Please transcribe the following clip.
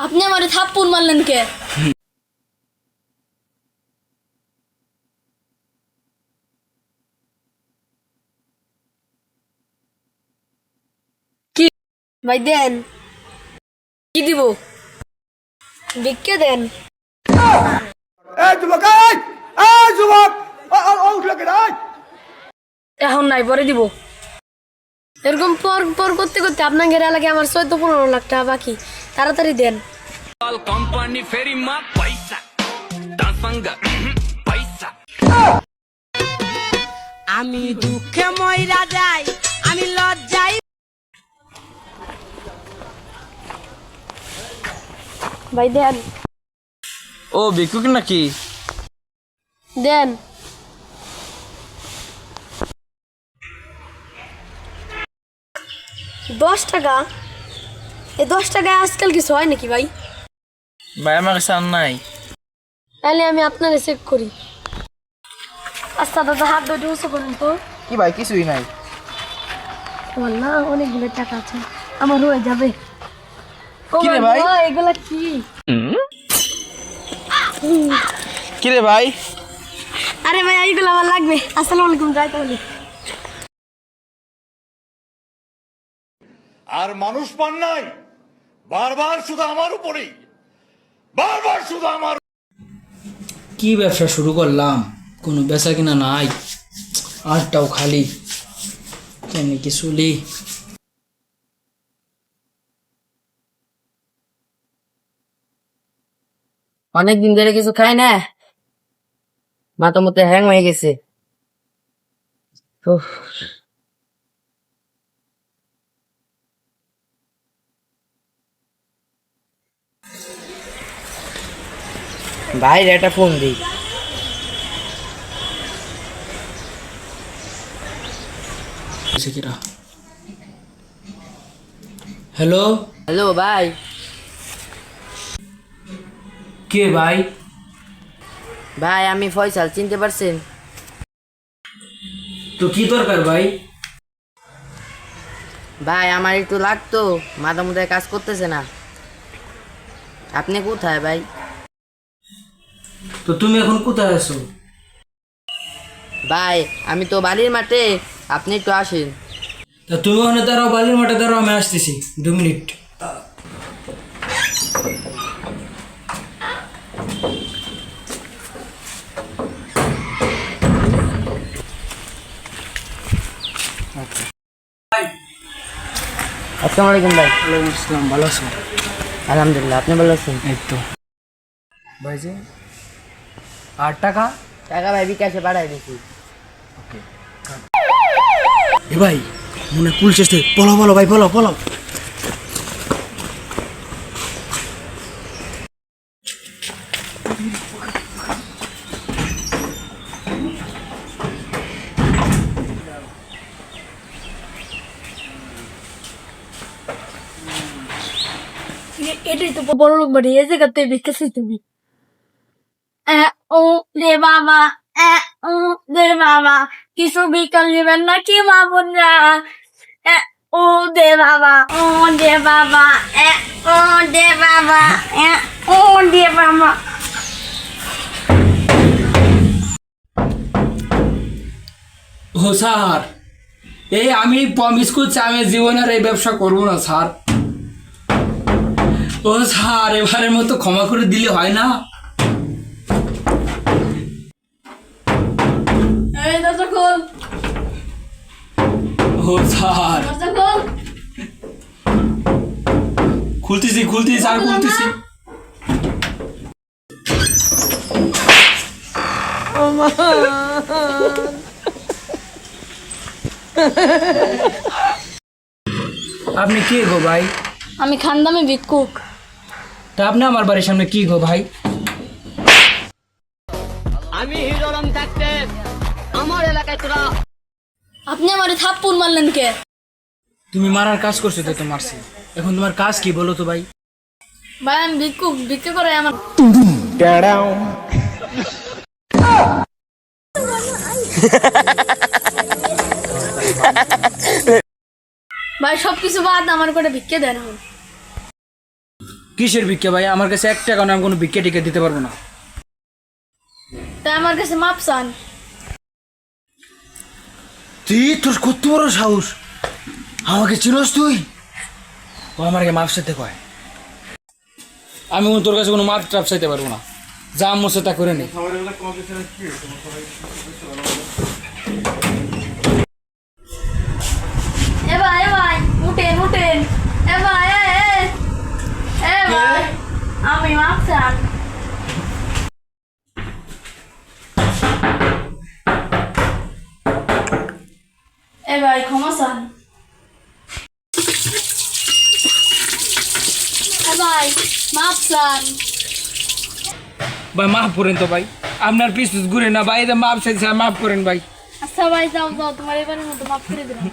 আপনি আমারে থাপ্পড় মারলেন কে? কি ভাই দেন, কি দিব? ভিক্ষা দেন। এখন নাই, পরে দিব। এরকম পর পর করতে করতে আপনার ঘেরা লাগে আমার 14-15 লাখ টাকা বাকি। তাড়াতাড়ি দেন। कंपनी फेरी माँ पैसा दासंग पैसा আমি দুঃখে মইরা যাই, আমি লজ্জাই। ভাই দেন, ও ভিক্ষুক নাকি? দেন। $10? এই 10 টাকায় আজকাল কিছু হয় নাকি ভাই? ভাই আমার কাছে আর নাই। তাহলে আমি আপনারে চেক করি। আচ্ছা দাদা, হাত ধরে উঁচু করুন তো। কি ভাই কিছুই নাই। আমার না অনেকগুলো টাকা আছে, আমার হয়ে যাবে। ও কি রে ভাই? এগুলা কি? কি রে ভাই? আরে ভাই এইগুলো আমার লাগবে। আসসালামু আলাইকুম, যাই তাহলে। আর মানুষ পান নাই, বারবার শুধু আমার উপরেই, বারবার শুধু আমার। কি ব্যবসা শুরু করলাম, কোনো বেচা কিনা নাই, আটটাও খালি, কেন কি চলি। অনেকদিন ধরে কিছু খাই না, মাথা মতো হ্যাং হয়ে গেছে। উফ। ভাইরে একটা ফোন দিই। হ্যালো, হ্যালো ভাই। কে ভাই? ভাই আমি ফয়সাল, চিনতে পারছেন? তো কি দরকার ভাই? ভাই আমার একটু লাগতো, মাথা মতো কাজ করতেছে না। আপনি কোথায় ভাই? তো তুমি এখন কোথায় আছো? ভাই আমি তো বালির মাঠে, আপনি একটু আসেন। তা তুমি ওখানে দাঁড়াও, বালির মাঠে দাঁড়াও, আমি আসতেছি 2 মিনিট। আসসালামু আলাইকুম ভাই। ওয়ালাইকুম আসসালাম, ভালো আছো? আলহামদুলিল্লাহ, আপনি ভালো আছেন? এই তো ভাই যে 8 টাকা। টাকা ভাই বিকাশে পাঠাই দিছি। এ ভাই মনে পুলিশ আসতে, পলাও পলাও ভাই, পলাও পলাও। এটাই তো বড় লোক বাড়ি, এই জায়গাতে ভিক্ষা তুমি। ও রে বাবা, ও রে বাবা, কিছু বিকাল নেবেন নাকি মা বোনরা? ও দে বাবা, ও দে বাবা, ও দে বাবা, ও দে বাবা। ও স্যার, এই আমি প্রমিস করছি আমি জীবনের এই ব্যবসা করবো না স্যার। ও স্যার, এবারের মতো ক্ষমা করে দিলে হয় না? এই দরজা খোল, ও স্যার, দরজা খোল। খুলতেছি খুলতেছি স্যার, খুলতেছি। আপনি কে গো ভাই? আমি খানদামে ভিক্ষুক। তা আপনি আমার বাড়ির সামনে কি গো ভাই? আমি হিরোরাম থাকতে আমার এলাকায় তোরা আপনি আমারে থাপ্পড় মারলেন কে? তুমি মারার কাজ করছো তো, তো মারছি। এখন তোমার কাজ কি বলো তো ভাই? ভাই আমি ভিক্ষুক, ভিক্ষা করে আমার। ভাই সবকিছু বাদ, আমার করে ভিক্ষা দেন এখন। কিসের ভিক্ষা ভাই? আমার কাছে 1 টাকা না, আমি কোনো ভিক্ষা টিকা দিতে পারবো না। তাই আমার কাছে মাপ চান। তুই তোর কত বড় সাহস, আমাকে চিনস তুই? ও আমাকে মাপ চাইতে কয়। আমি তোর কাছে কোনো মাপ টাপ চাইতে পারবো না, যা মনে তা করে নে। এ ভাই উঠেন উঠেন। এ ভাই এ ভাই আমি মাপ চান। এ ভাই ক্ষমা চান। এ ভাই মাপ চান। ভাই মাফ করেন তো ভাই, আপনার পিছ ঘুরে না ভাই, মাপ চাইছে, মাফ করেন ভাই। আচ্ছা ভাই যাও যাও, তোমার এবারের মতো মাফ করে দিলাম।